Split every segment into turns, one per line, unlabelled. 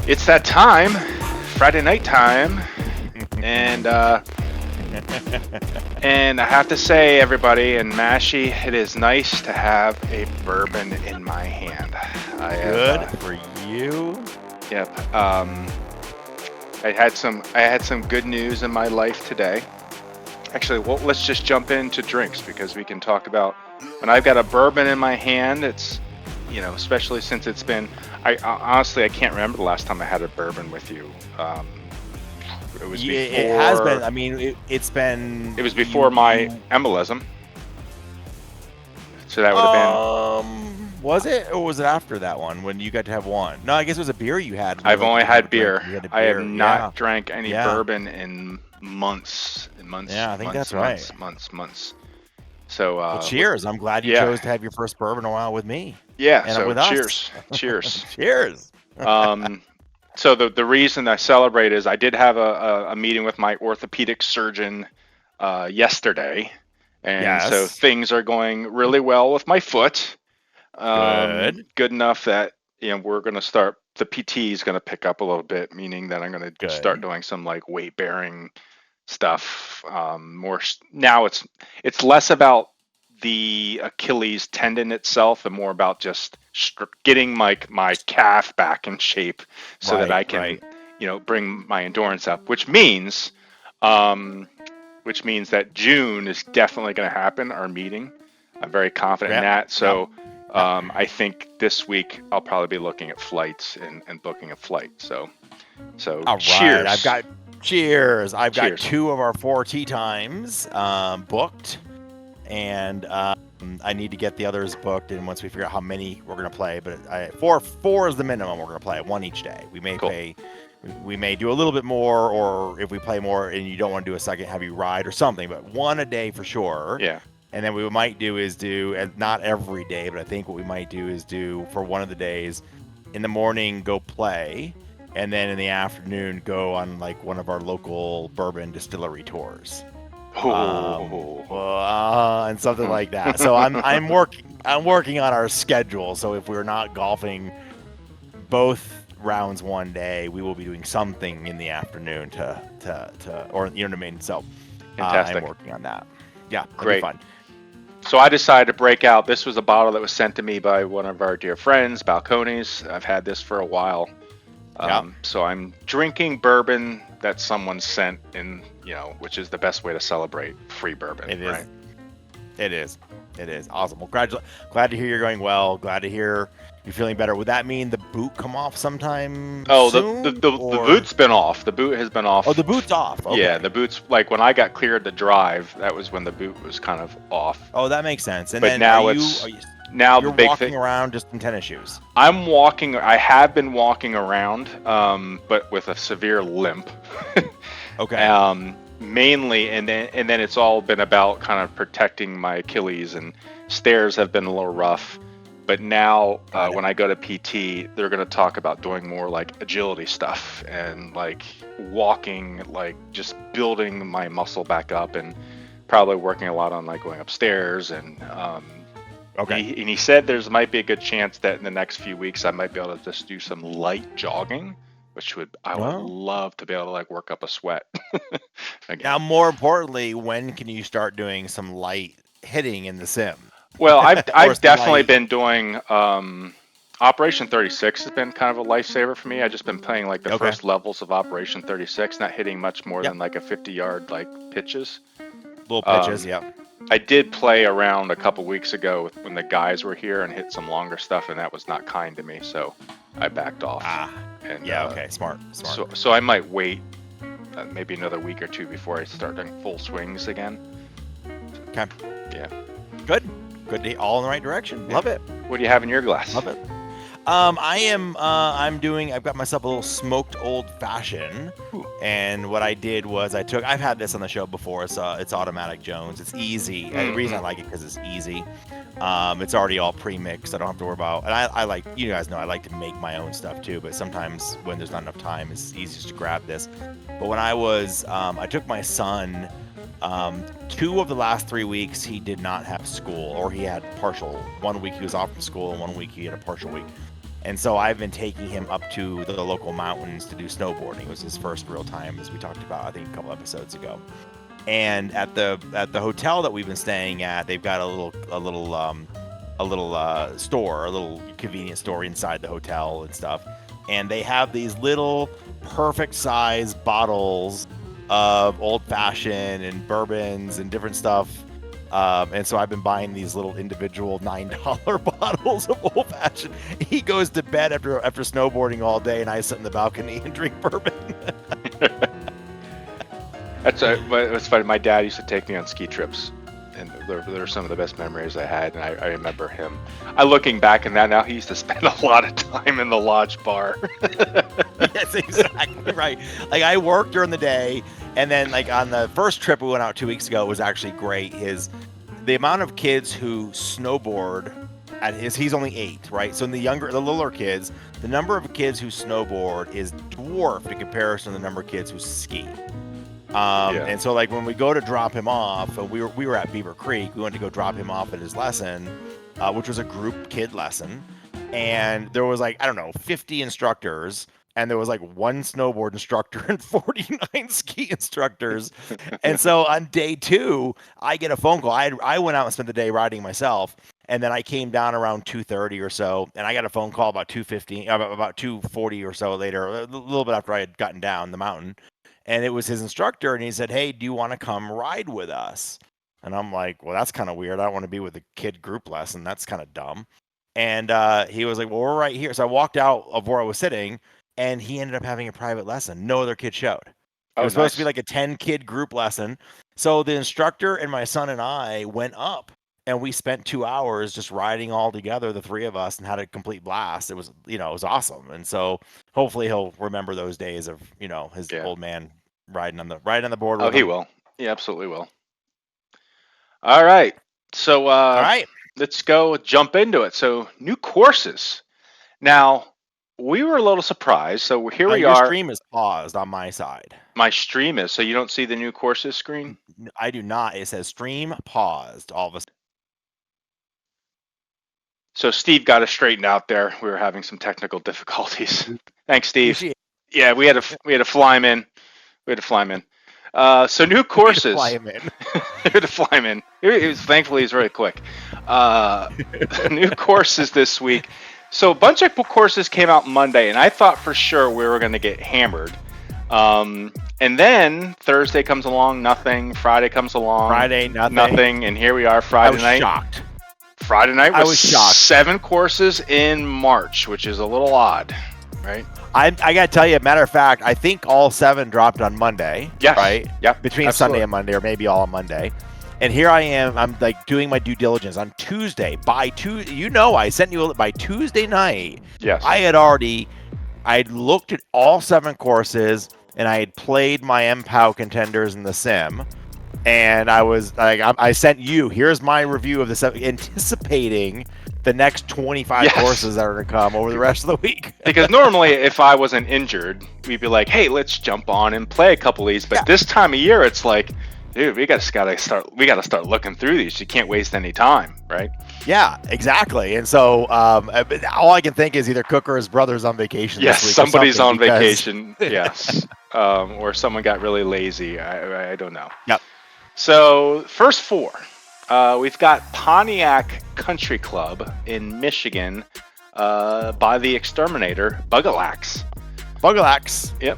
It's that time, Friday night time, and and I have to say, everybody, and Mashy, it is nice to have a bourbon in my hand. I have,
Good for you.
yep. I had some good news in my life today. Actually, well, let's just jump into drinks because we can talk about when I've got a bourbon in my hand. It's especially since it's been. Honestly, I can't remember the last time I had a bourbon with you. It was
Yeah, it has been.
before.
I mean, it's been.
It was before my embolism, so that would have been.
Was it, or was it after that one when you got to have one? No, I guess it was a beer you had.
I've
Like you
only
didn't have a
had
drink,
beer.
you had a
I have
beer.
not drank any
Yeah.
bourbon in months,
Yeah, I think
months,
that's right.
months. So,
Well, cheers! I'm glad you
yeah,
chose to have your first bourbon in a while with me
yeah.
and
So,
with us.
cheers.
Cheers.
So the reason I celebrate is I did have a meeting with my orthopedic surgeon yesterday, and so
Yes.
things are going really well with my foot.
Good.
Good enough that we're going to start. The PT is going to pick up a little bit, meaning that I'm going to start
Good.
doing some like weight bearing stuff. More now, it's less about the Achilles tendon itself and more about just getting my calf back in shape so that I can
Right.
bring my endurance up, which means that June is definitely going to happen, our meeting. I'm very confident in
Yep.
that. So
Yep.
I think this week I'll probably be looking at flights and booking a flight. So
All
cheers.
right. Cheers. I've got
Cheers.
2 of our 4 tea times booked, and I need to get the others booked. And once we figure out how many we're gonna play, but four is the minimum we're gonna play. One each day. We may
Cool.
pay. We may do a little bit more, or if we play more and you don't want to do a second, have you ride or something. But one a day for sure.
Yeah.
And then what we might do is and not every day, but I think what we might do is do for one of the days, in the morning go play, and then in the afternoon go on like one of our local bourbon distillery tours, and something like that. So I'm working on our schedule. So if we're not golfing both rounds one day, we will be doing something in the afternoon or you know what I mean. So
Fantastic.
I'm working on that. Yeah,
Great.
Be fun.
So I decided to break out. This was a bottle that was sent to me by one of our dear friends, Balcones. I've had this for a while. So I'm drinking bourbon that someone sent in, which is the best way to celebrate free bourbon.
It is.
Right?
It is awesome. Well, glad to hear you're going well. Glad to hear you're feeling better. Would that mean the boot come off sometime soon?
The boot's been off. The boot has been off.
Oh, the boot's off. Okay.
Yeah, the boot's like when I got cleared to drive. That was when the boot was kind of off.
Oh, that makes sense. And
but
then
now
you're
the big
walking
thing.
around just in tennis shoes.
I'm walking. I have been walking around, but with a severe limp.
Okay.
Mainly, and then it's all been about kind of protecting my Achilles, and stairs have been a little rough. But now, when I go to PT, they're going to talk about doing more like agility stuff and like walking, like just building my muscle back up, and probably working a lot on like going upstairs. And
Okay.
he said there's might be a good chance that in the next few weeks I might be able to just do some light jogging, which I would love to be able to like work up a sweat.
Now, more importantly, when can you start doing some light hitting in the sim?
Well, I've definitely been doing Operation 36 has been kind of a lifesaver for me. I've just been playing like the first levels of Operation 36, not hitting much more than like a 50-yard like pitches.
Little pitches,
I did play around a couple weeks ago when the guys were here and hit some longer stuff, and that was not kind to me, so I backed off.
And okay, smart.
So I might wait maybe another week or two before I start doing full swings again.
Okay.
Yeah.
Good. All in the right direction. Love it.
What do you have in your glass?
Love it. I've got myself a little smoked old fashioned. And what I did was I've had this on the show before. It's Automatic Jones. It's easy. And the reason I like it because it's easy. It's already all pre-mixed. I don't have to worry about, and I like, you guys know, I like to make my own stuff too, but sometimes when there's not enough time, it's easiest to grab this. But when I took my son, 2 of the last 3 weeks he did not have school, or he had partial. 1 week he was off from school and 1 week he had a partial week. And so I've been taking him up to the local mountains to do snowboarding. It was his first real time, as we talked about, I think, a couple episodes ago. And at the hotel that we've been staying at, they've got a little store, a little convenience store inside the hotel and stuff. And they have these little perfect size bottles of old fashioned and bourbons and different stuff. And so I've been buying these little individual $9 bottles of old fashioned. He goes to bed after snowboarding all day, and I sit in the balcony and drink bourbon.
It's funny. My dad used to take me on ski trips, and they're some of the best memories I had. And I remember him. Looking back in that now, he used to spend a lot of time in the lodge bar.
That's exactly right. Like, I worked during the day, and then like on the first trip we went out 2 weeks ago, it was actually great. The amount of kids who snowboard he's only 8, right? So in the littler kids, the number of kids who snowboard is dwarfed in comparison to the number of kids who ski. And so like when we go to drop him off, we were at Beaver Creek. We went to go drop him off at his lesson, which was a group kid lesson, and there was like, I don't know, 50 instructors, and there was like 1 snowboard instructor and 49 ski instructors. And so on day 2, I get a phone call. I went out and spent the day riding myself, and then I came down around 2:30 or so, and I got a phone call about 2:15, about 2:40 or so later, a little bit after I had gotten down the mountain. And it was his instructor, and he said, "Hey, do you want to come ride with us?" And I'm like, "Well, that's kind of weird. I don't want to be with a kid group lesson. That's kind of dumb." And he was like, "Well, we're right here." So I walked out of where I was sitting, and he ended up having a private lesson. No other kid showed. It was supposed to be like a 10-kid group lesson. So the instructor and my son and I went up, and we spent 2 hours just riding all together, the 3 of us, and had a complete blast. It was, it was awesome. And so hopefully he'll remember those days of, his old man riding on the board.
Oh, he will. He absolutely will. All right. So
all right,
let's go jump into it. So new courses. Now, we were a little surprised. So here we are.
Your stream is paused on my side.
My stream is. So you don't see the new courses screen?
I do not. It says stream paused all of a sudden.
So Steve got us straightened out there. We were having some technical difficulties. Thanks, Steve. Yeah, we had to fly him in. So new courses.
Fly him in.
We had to fly him in. Thankfully, he's really quick. New courses this week. So a bunch of courses came out Monday, and I thought for sure we were going to get hammered. And then Thursday comes along, nothing. Friday comes along, nothing. And here we are, Friday night.
I was shocked.
Friday night was
shocked.
7 courses in March, which is a little odd, right?
I got to tell you, matter of fact, I think all 7 dropped on Monday.
Yes.
Right?
Yep.
Between
absolutely.
Sunday and Monday, or maybe all on Monday. And here I am. I'm like doing my due diligence on Tuesday. I sent you by Tuesday night.
Yes.
I'd looked at all 7 courses, and I had played my MPOW contenders in the sim. And I was like, I sent you, here's my review of the 7, anticipating the next 25 courses that are going to come over the rest of the week.
Because normally, if I wasn't injured, we'd be like, hey, let's jump on and play a couple of these. But this time of year, it's like, dude, we got to start looking through these. You can't waste any time, right?
Yeah, exactly. And so all I can think is either Cook or his brother's on vacation this week.
Somebody's on vacation. Yes. Or someone got really lazy. I don't know.
Yep.
So first 4, we've got Pontiac Country Club in Michigan by the Exterminator, Bugalax.
Yep.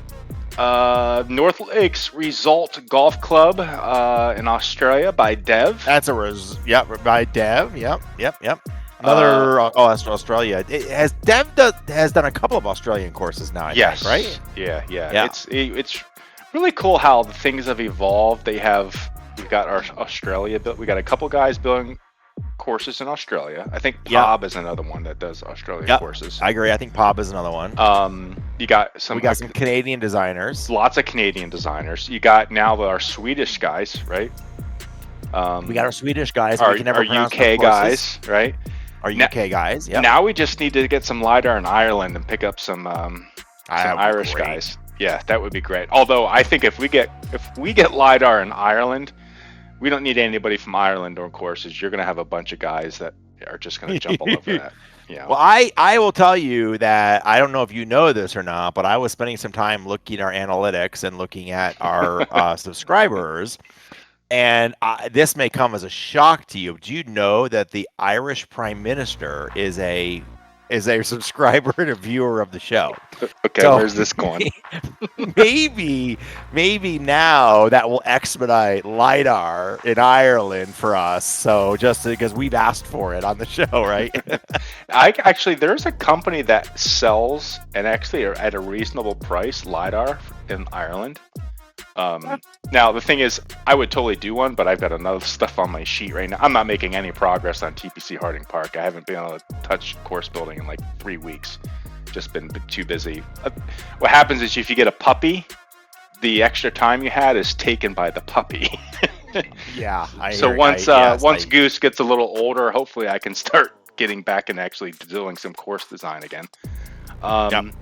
North Lakes Result Golf Club in Australia by Dev.
That's by Dev. Yep. Another that's Australia. Dev has done a couple of Australian courses now. I think, right?
Yeah. It's really cool how the things have evolved. We've got our Australia built. We got a couple guys building courses in Australia. I think Pob is another one that does Australian courses.
I agree. I think Pob is another one.
We got some
Canadian designers.
Lots of Canadian designers. You got now our Swedish guys, right?
We got our Swedish guys.
Our UK guys, right?
Our UK guys. Yeah.
Now we just need to get some LiDAR in Ireland and pick up some Irish guys. Yeah, that would be great. Although I think if we get LiDAR in Ireland, we don't need anybody from Ireland on courses. You're going to have a bunch of guys that are just going to jump all over that.
Well, I will tell you that I don't know if you know this or not, but I was spending some time looking at our analytics and looking at our subscribers, and this may come as a shock to you. Do you know that the Irish Prime Minister is a subscriber and a viewer of the show?
Okay,
So
where's this going?
maybe now that will expedite LiDAR in Ireland for us. So just because we've asked for it on the show, right?
There's a company that sells, and actually at a reasonable price, LiDAR in Ireland. Now the thing is, I would totally do one, but I've got enough stuff on my sheet right now. I'm not making any progress on TPC Harding Park. I haven't been able to touch course building in like 3 weeks. Just been too busy. What happens is if you get a puppy, the extra time you had is taken by the puppy.
Yeah.
Once Goose gets a little older, hopefully I can start getting back and actually doing some course design again.
Yep.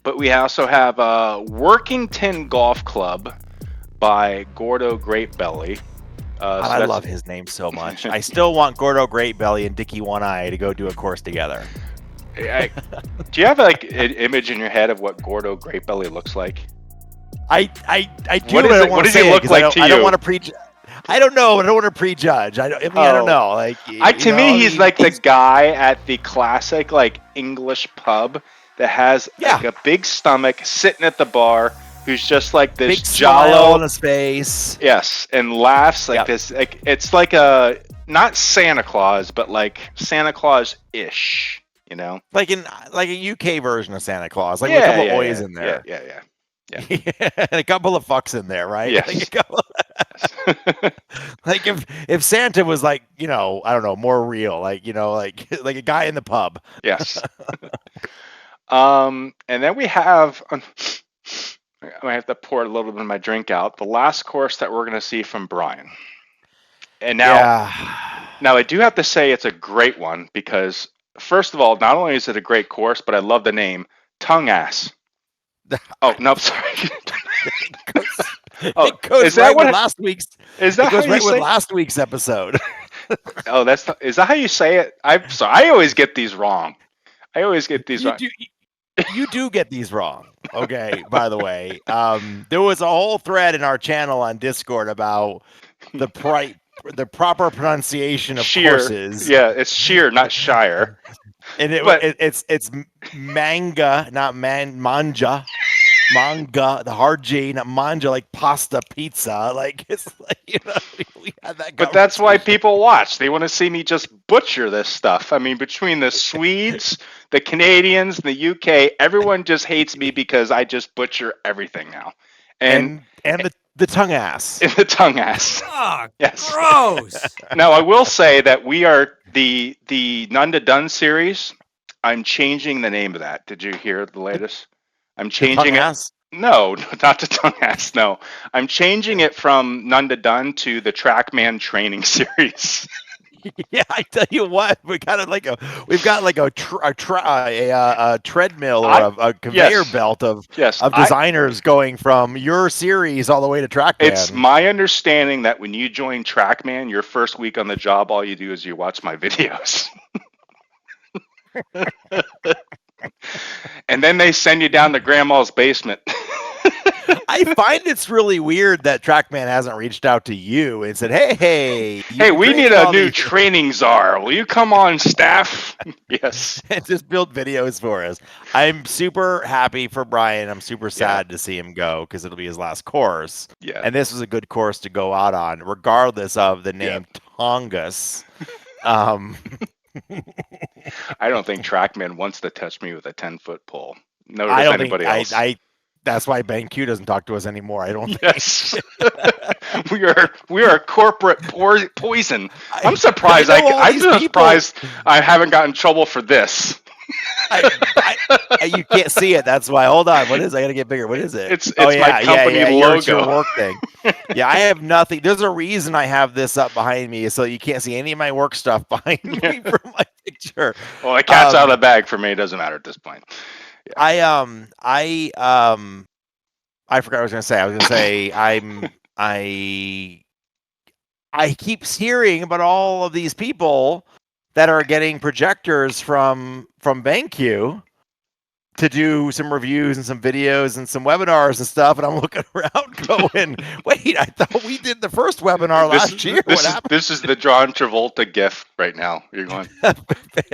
But we also have Workington Golf Club by Gordo Greatbelly.
I love his name so much. I still want Gordo Greatbelly and Dickie One Eye to go do a course together.
Do you have like an image in your head of what Gordo Greatbelly looks like?
I do. What does he look like to you? I don't want to prejudge. I don't know. I don't want to prejudge. I don't know. Like
to me, he's like the guy at the classic like English pub that has like a big stomach, sitting at the bar, who's just like this
big
jollo
smile on his face.
Yes, and laughs like this. Like it's like a not Santa Claus, but like Santa Claus-ish. You know,
like a UK version of Santa Claus, like with a couple of O's in there.
Yeah.
And a couple of fucks in there, right?
Yes.
Like, a couple like if Santa was like, I don't know, more real, like like a guy in the pub.
Yes. And then we have. I have to pour a little bit of my drink out. The last course that we're going to see from Brian. And now I do have to say it's a great one because, first of all, not only is it a great course, but I love the name, Tongass. Oh, no, sorry.
It goes right with last week's. Is that goes right with last week's episode?
Is that how you say it? I'm sorry. I always get these wrong. wrong.
You do get these wrong. Okay, by the way, there was a whole thread in our channel on Discord about the proper pronunciation of courses.
Yeah, it's sheer, not shire.
And it's manga, not manja. Manga, the hard G, not manja, like pasta pizza. Like it's like we had that.
But that's why people watch. They want to see me just butcher this stuff. I mean, between the Swedes, the Canadians, the UK, everyone just hates me because I just butcher everything now. And
the tongue ass.
And the tongue ass.
Oh,
yes.
Gross.
Now I will say that we are the None to Done series. I'm changing the name of that. Did you hear the latest? I'm changing it. No, not the Tongass. No, I'm changing it from None to Done to the Trackman Training Series.
Yeah, I tell you what, we've got like a treadmill or a conveyor belt of designers going from your series all the way to Trackman.
It's my understanding that when you join Trackman, your first week on the job, all you do is you watch my videos. And then they send you down to grandma's basement.
I find it's really weird that Trackman hasn't reached out to you and said, hey,
we need a new training czar. Will you come on staff? Yes.
And just build videos for us. I'm super happy for Brian. I'm super sad to see him go because it'll be his last course.
Yeah.
And this was a good course to go out on, regardless of the name Tongass.
I don't think Trackman wants to touch me with a 10-foot pole. No, does anybody else.
That's why BenQ doesn't talk to us anymore. I don't.
Yes. we are corporate poison. I'm surprised. I'm surprised I haven't gotten in trouble for this.
You can't see it. That's why. Hold on. What is it? I gotta get bigger. What is it?
It's my company logo.
Your work thing. Yeah, I have nothing. There's a reason I have this up behind me, so you can't see any of my work stuff behind me from my picture.
Well, the cat's out of the bag for me. It doesn't matter at this point.
Yeah. I forgot what I was gonna say. I was gonna say I keep hearing about all of these people that are getting projectors from BenQ to do some reviews and some videos and some webinars and stuff. And I'm looking around going, wait, I thought we did the first webinar last year. What happened?
This is the John Travolta gift right now. You're going.
I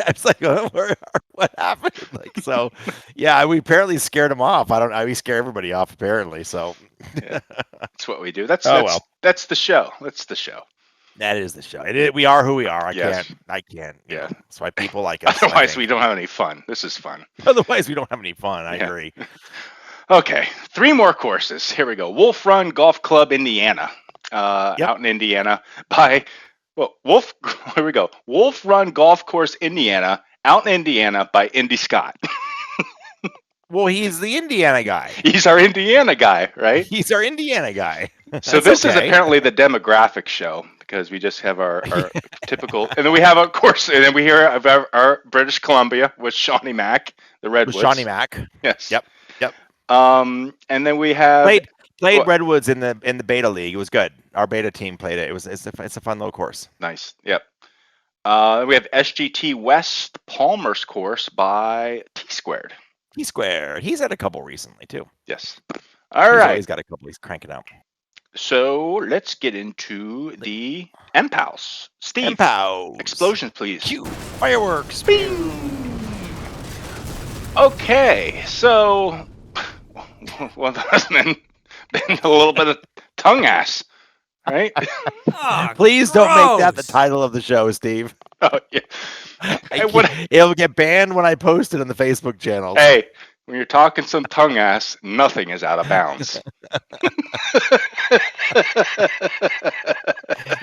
was like, what happened? Like, so, yeah, we apparently scared him off. We scare everybody off apparently. So,
yeah, that's what we do. That's
well,
that's the show. That's the show.
That is the show. We are who we are. I
Yes.
can't.
Yeah.
That's why people like us.
Otherwise, we don't have any fun. This is fun.
Otherwise, we don't have any fun. I agree.
Okay, 3 more courses. Here we go. Wolf Run Golf Club, Indiana. Out in Indiana by Wolf. Here we go. Wolf Run Golf Course, Indiana. Out in Indiana by Indy Scott.
Well, he's the Indiana guy.
He's our Indiana guy, right?
He's our Indiana guy.
So this is apparently the demographic show because we just have our typical, and then we have, of course, and then we hear of our British Columbia with Shawnee Mac, the Redwoods.
With Shawnee Mac.
Yes.
Yep.
And then we have
played Redwoods in the beta league. It was good. Our beta team played it. It's a fun little course.
Nice. Yep. We have SGT West Palmer's course by T Squared.
T Squared. He's had a couple recently too.
Yes. All right.
He's got a couple. He's cranking out.
So let's get into the MPALs. Steve,
MPALs.
Explosions, please.
Cue. Fireworks.
Bing. Okay, so well, there's been a little bit of Tongass, right?
Oh, please don't make that the title of the show, Steve.
Oh yeah.
It'll get banned when I post it on the Facebook channel.
Hey, when you're talking some Tongass, nothing is out of bounds.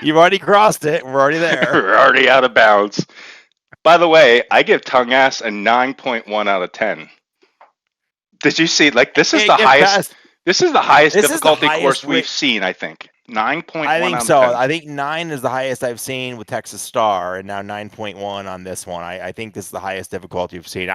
You've already crossed it. We're already there.
We're already out of bounds. By the way, I give Tongass a 9.1 out of 10. Did you see? Like, this is the highest. This is the highest difficulty course we've seen. I think 9.1.
I think so. I think 9 is the highest I've seen with Texas Star, and now 9.1 on this one. I think this is the highest difficulty you've seen.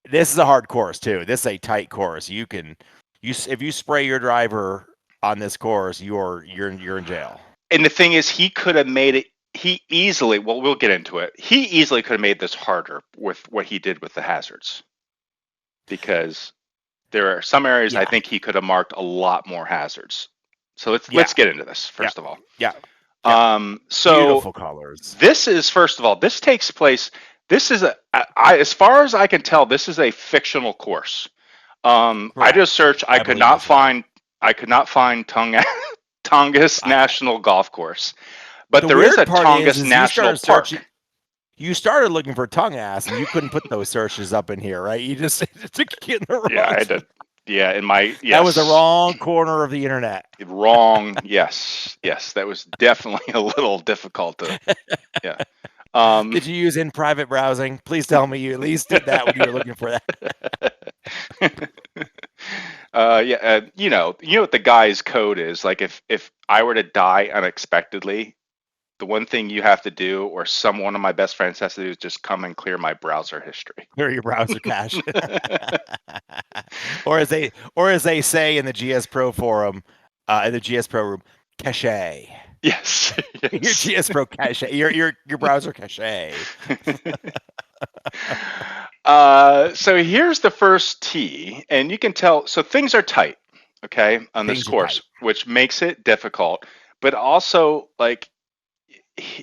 This is a hard course too. This is a tight course. If you spray your driver on this course, you're in jail.
And the thing is, he could have made it. He easily. Well, we'll get into it. He easily could have made this harder with what he did with the hazards, because there are some areas I think he could have marked a lot more hazards. So let's get into this first of all.
Yeah.
So
beautiful colors.
This is, first of all, this takes place. This is as far as I can tell, this is a fictional course. I just searched. I could not find Tongass National Golf Course, but there is a Tongass National Park.
You started looking for Tongass, and you couldn't put those searches up in here, right? You just took it in the wrong.
Yeah, I did. Yeah,
that was the wrong corner of the internet.
Wrong. Yes, that was definitely a little difficult to. Yeah.
Did you use in private browsing? Please tell me you at least did that when you were looking for that.
You know what the guy's code is. Like, if I were to die unexpectedly, the one thing you have to do, or one of my best friends has to do, is just come and clear my browser history.
Clear your browser cache. or as they say in the GS Pro forum, in the GS Pro room, cache.
Yes.
Your GS Pro cache. Your browser cache.
So here's the first tee, and you can tell. So things are tight, okay, on this course, which makes it difficult. But also, like,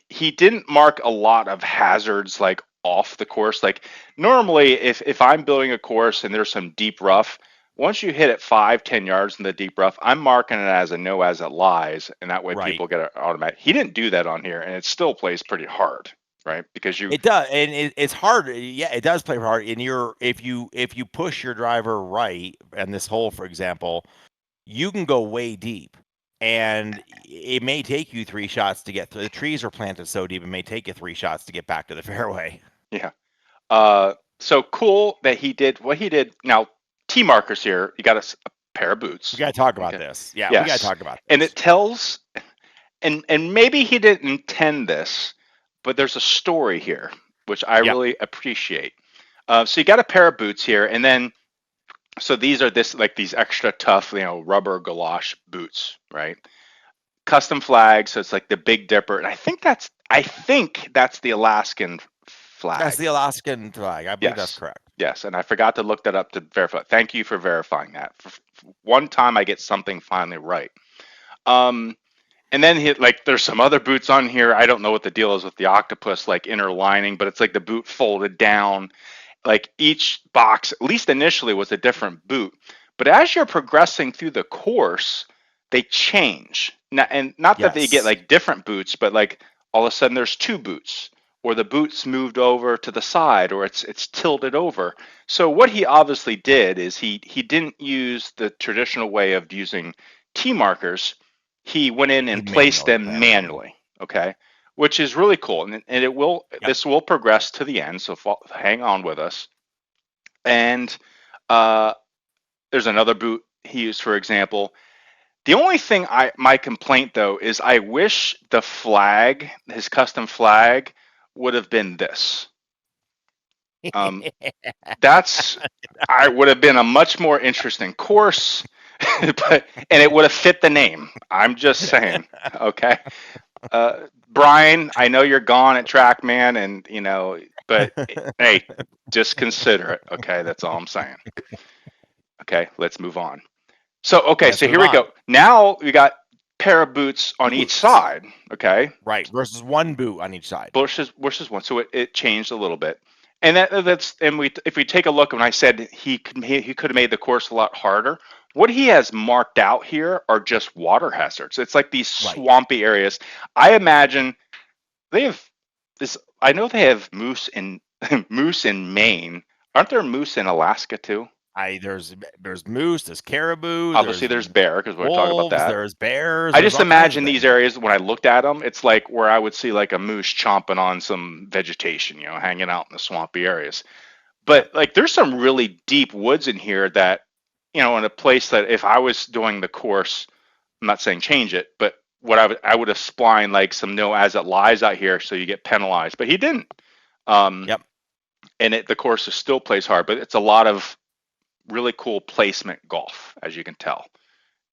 he didn't mark a lot of hazards like off the course. Like, normally, if I'm building a course and there's some deep rough, once you hit it 5-10 yards in the deep rough, I'm marking it as a no as it lies, and that way people get it automatic. He didn't do that on here, and it still plays pretty hard, right? Because it
does, and it's hard. Yeah, it does play hard. And if you push your driver right on this hole, for example, you can go way deep, and it may take you 3 shots to get through. The trees are planted so deep, it may take you 3 shots to get back to the fairway.
Yeah. So cool that he did what he did. Now, T markers here. You got a pair of boots.
We got to talk about this. Yeah, yes. We got to talk about this.
And it tells, and maybe he didn't intend this, but there's a story here, which I really appreciate. So you got a pair of boots here, and then, so these are these extra tough, rubber galosh boots, right? Custom flag, so it's like the Big Dipper, and I think I think that's the Alaskan
That's
flag.
the Alaskan flag. I believe that's
Yes.
correct.
Yes, and I forgot to look that up to verify. Thank you for verifying that. For one time I get something finally right. Um, and then like there's some other boots on here. I don't know what the deal is with the octopus like inner lining, but it's like the boot folded down. Like each box, at least initially, was a different boot. But as you're progressing through the course, they change. And not that they get
Yes.
like different boots, but like all of a sudden there's two boots, or the boots moved over to the side, or it's tilted over. So what he obviously did is he didn't use the traditional way of using T markers. He went in
He
and placed them
manually.
manually. Okay, which is really cool, and it will
Yep.
this will progress to the end. So hang on with us. And uh, there's another boot he used, for example. The only thing my complaint though is I wish the flag, his custom flag, would have been this. Um, that's I would have been a much more interesting course, but and it would have fit the name. I'm just saying. Okay, Brian, I know you're gone at TrackMan, and but hey, just consider it. Okay, that's all I'm saying. Okay, let's move on. So
Let's move
here we
on.
go. Now we got pair of boots on each
Boots.
side. Okay,
Right. Versus one boot on each side.
Bush's one. So it changed a little bit, and that's and we if we take a look, when I said he could have made the course a lot harder. What he has marked out here are just water hazards. It's like these
Right.
swampy areas. I imagine they have this. I know they have moose in moose in Maine. Aren't there moose in Alaska too?
There's moose, there's caribou,
Obviously,
there's
there's bear because we're talking about
wolves,
that.
there's bears,
I
there's
just
all kinds of
imagine these
things.
areas when I looked at them, it's like where I would see like a moose chomping on some vegetation, hanging out in the swampy areas.
Yep.
But like there's some really deep woods in here that, in a place that if I was doing the course, I'm not saying change it, but what I would have splined like some no as it lies out here so you get penalized. But he didn't. Um,
Yep.
and the course is still plays hard, but it's a lot of really cool placement golf, as you can tell.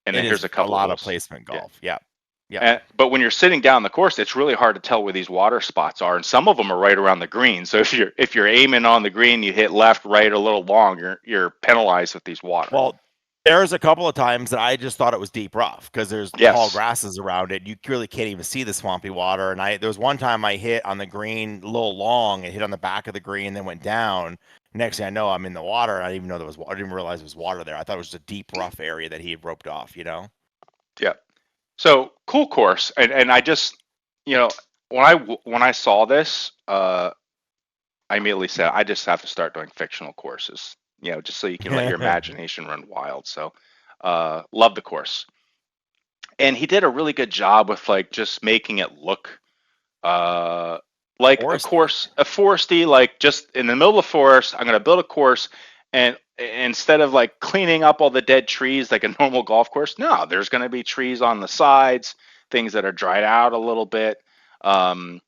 And
It
then here's
is
a
a
couple of
lot of
those.
placement
Yeah.
golf. Yep. Yep.
But when you're sitting down the course, it's really hard to tell where these water spots are, and some of them are right around the green. So if you're aiming on the green, you hit left, right, a little long, you're penalized with these water.
Well, there's a couple of times that I just thought it was deep rough because there's tall
Yes.
grasses around it. You really can't even see the swampy water. And there was one time I hit on the green a little long and hit on the back of the green, then went down. Next thing I know, I'm in the water. And I didn't even know there was water. I didn't realize there was water there. I thought it was just a deep, rough area that he had roped off.
Yeah. So cool course, and I just, you know, when I saw this, I immediately said I just have to start doing fictional courses. Just so you can let your imagination run wild. So, love the course, and he did a really good job with like just making it look uh like a
Foresty.
course, a foresty, like just in the middle of the forest. I'm going to build a course, and instead of like cleaning up all the dead trees like a normal golf course, no, there's going to be trees on the sides, things that are dried out a little bit. um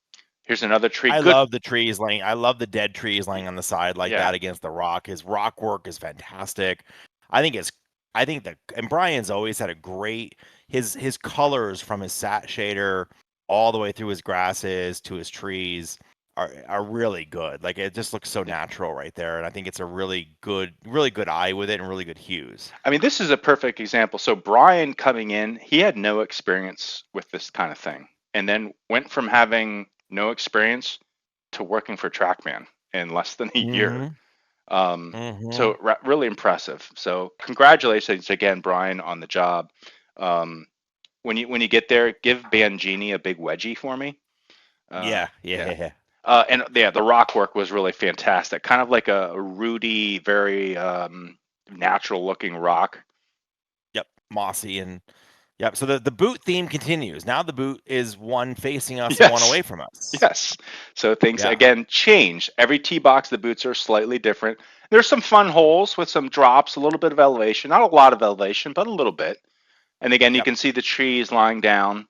Here's another tree.
I
Good.
love the trees laying. I love the dead trees laying on the side like
Yeah.
that against the rock. His rock work is fantastic. I think it's. I think that, and Brian's always had a great his colors from his sat shader all the way through his grasses to his trees are really good. Like it just looks so
Yeah.
natural right there, and I think it's a really good eye with it and really good hues.
I mean, this is a perfect example. So Brian coming in, he had no experience with this kind of thing, and then went from having no experience to working for TrackMan in less than a year.
Mm-hmm.
Um,
Mm-hmm.
so really impressive. So congratulations again, Brian, on the job. Um, when you get there, give Bangini a big wedgie for me.
Yeah.
Yeah.
Yeah.
And yeah, the rock work was really fantastic. Kind of like a rooty, very natural looking rock.
Yep. Mossy and yep. So the boot theme continues. Now the boot is one facing us and one
Yes.
away from us.
Yes. So things
Yeah.
again change. Every tee box, the boots are slightly different. There's some fun holes with some drops, a little bit of elevation, not a lot of elevation, but a little bit. And again, you
Yep.
can see the trees lying down.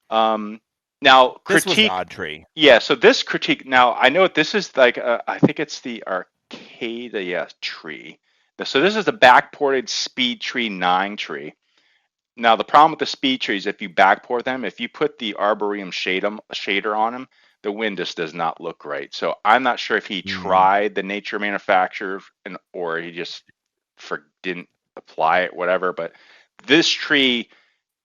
Um, Now,
This was an
critique.
odd tree.
Yeah, so this critique. Now, I know this is like I think it's the Arcadia tree. So this is the backported Speed Tree 9 tree. Now the problem with the speed trees, if you backpour them, if you put the arboreum shader on them, the wind just does not look right. So I'm not sure if he
Mm,
tried the nature manufacturer or he just didn't apply it, whatever. But this tree,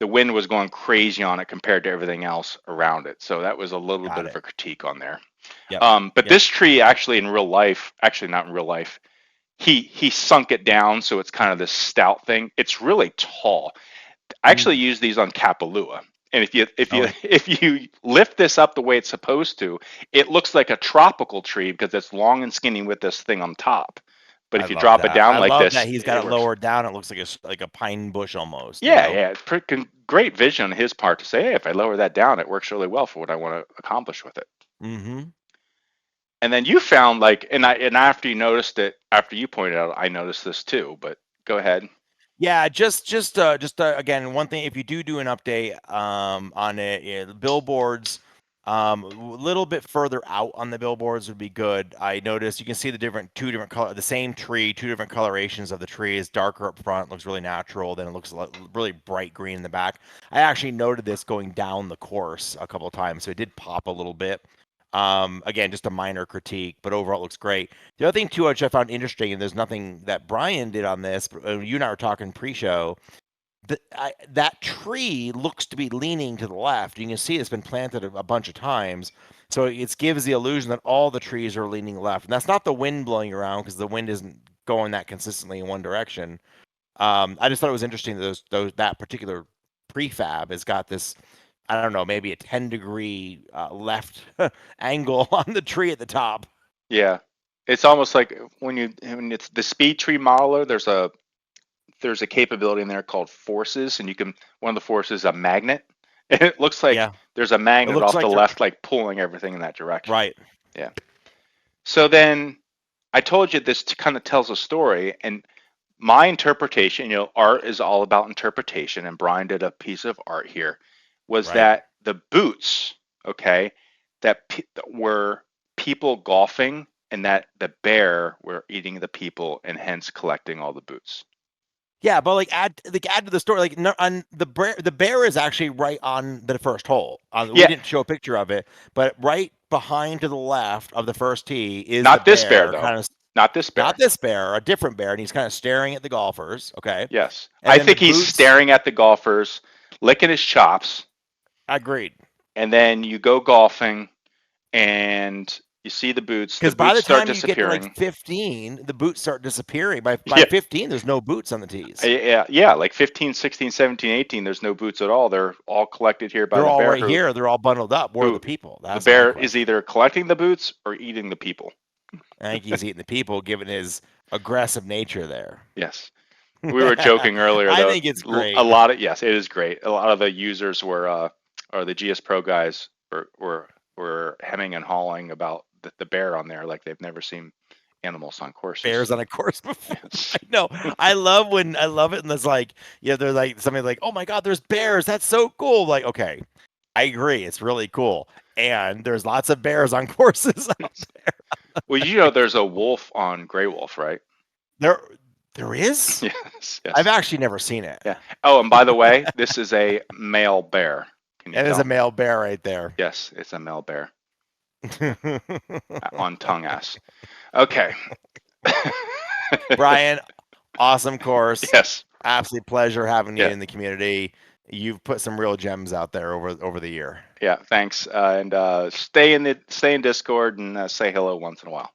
the wind was going crazy on it compared to everything else around it. So that was a little bit
got
of
it.
a critique on there.
Yep.
But
Yep.
this tree actually in real life, actually not in real life, he sunk it down so it's kind of this stout thing. It's really tall. I actually
Mm.
use these on Kapalua. And
Oh,
if you lift this up the way it's supposed to, it looks like a tropical tree because it's long and skinny with this thing on top. But
I
if you
love
drop it
that.
down
I
like
love that
this,
he's got
it
it
works.
lowered down. It looks like like a pine bush almost, you
Yeah,
know?
yeah, it's pretty great vision on his part to say, hey, if I lower that down, it works really well for what I want to accomplish with it.
Mm-hmm.
And then you found like, and after you noticed it, after you pointed out, I noticed this too. But go ahead.
Yeah, just again, one thing, if you do an update on it, yeah, the billboards, a little bit further out on the billboards would be good. I noticed you can see the two different color, the same tree, two different colorations of the tree is darker up front, looks really natural, then it looks really bright green in the back. I actually noted this going down the course a couple of times, so it did pop a little bit. Again, just a minor critique, but overall it looks great. The other thing too, which I found interesting, and there's nothing that Brian did on this, but you and I were talking pre-show. That tree looks to be leaning to the left. You can see it's been planted a bunch of times, so it gives the illusion that all the trees are leaning left. And that's not the wind blowing around because the wind isn't going that consistently in one direction. I just thought it was interesting that that particular prefab has got this. I don't know, maybe a 10-degree left angle on the tree at the top.
Yeah, it's almost like when it's the speed tree modeler. There's a capability in there called forces, and you can one of the forces is a magnet, and it looks like
Yeah,
there's a
it
magnet
looks
off the
like they're
left, like pulling everything in that direction.
right.
Yeah. So then I told you this kind of tells a story, and my interpretation, art is all about interpretation, and Brian did a piece of art here, was
Right.
that the boots, okay, that were people golfing, and that the bear were eating the people, and hence collecting all the boots.
Yeah, but add to the story. Like no, on the bear is actually right on the first hole. We
Yeah,
didn't show a picture of it, but right behind to the left of the first tee is the
not this bear
bear,
though.
kind of
Not this
not
bear.
this bear, a different bear, and he's kind of staring at the golfers. Okay,
Yes,
and
I
then the
think he's
boots.
staring at the golfers, licking his chops,
Agreed.
and then you go golfing, and you see the boots. The
Because by
boots
the
start
time you get to like
disappearing.
15, the boots start disappearing. By
Yeah,
15, there's no boots on the tees.
yeah, yeah. Like 15, 16, 17, 18. There's no boots at all. They're all collected here by
They're
the
all
bear,
right
who
here. They're all bundled up. Where are the
who
people?
the
That's my
bear is
question.
either collecting the boots or eating the people.
I think he's eating the people, given his aggressive nature there.
Yes. We were joking earlier
I
though.
think it's
A
great.
lot of yes, it is great. A lot of the users or the GS Pro guys were hemming and hawing about the bear on there, like they've never seen animals on courses.
Bears on a course before. I
Yes.
know. I love it. And it's like, yeah, they're like something like, oh my God, there's bears. That's so cool. Like, okay, I agree. It's really cool. And there's lots of bears on courses out
Yes.
there.
Well, there's a wolf on Gray Wolf, right?
There, there is?
Yes,
I've
yes.
actually never seen it.
Yeah. Oh, and by the way, this is a male bear. Can you
It is a
tell?
male bear right there.
Yes, it's a male bear on Tongass. Okay.
Brian, awesome course.
Yes,
Absolute pleasure having you
yeah,
in the community. You've put some real gems out there over the year.
yeah. Thanks, and stay in Discord and say hello once in a while.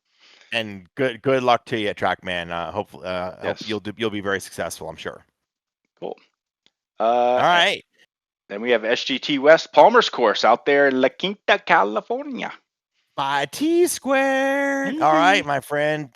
And good luck to you at TrackMan. Hopefully, hope
Yes,
you'll be very successful. I'm sure.
cool.
All
And
right,
then we have SGT West Palmer's course out there in La Quinta, California.
by T squared. All
Yee.
right, my friend.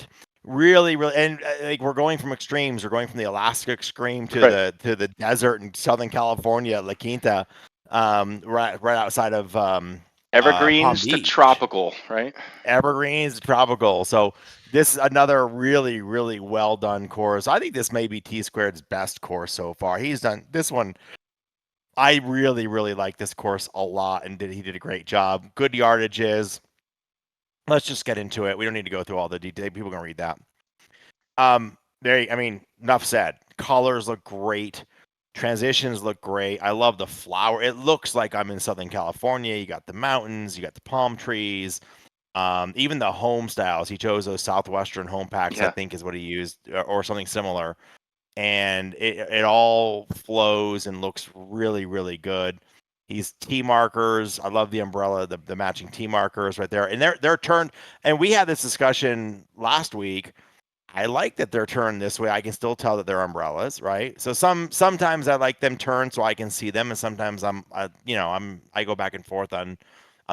Really, really, and like we're going from extremes. We're going from the Alaska extreme to
Right.
the desert in Southern California, La Quinta, right outside of Palm
Evergreens to
Beach.
tropical, right?
Evergreens, tropical. So this is another really, really well done course. I think this may be T Squared's best course so far. He's done this one. I really, really like this course a lot, and he did a great job. Good yardages. Let's just get into it. We don't need to go through all the detail. People can read that. I mean, enough said. Colors look great. Transitions look great. I love the flower. It looks like I'm in Southern California. You got the mountains, you got the palm trees. Even the home styles. He chose those Southwestern home packs, I
Yeah.
think is what he used, or something similar. And it all flows and looks really, really good. He's T markers. I love the umbrella, the matching T markers right there. And they're turned, and we had this discussion last week. I like that they're turned this way. I can still tell that they're umbrellas, right? So sometimes I like them turned so I can see them, and sometimes I go back and forth on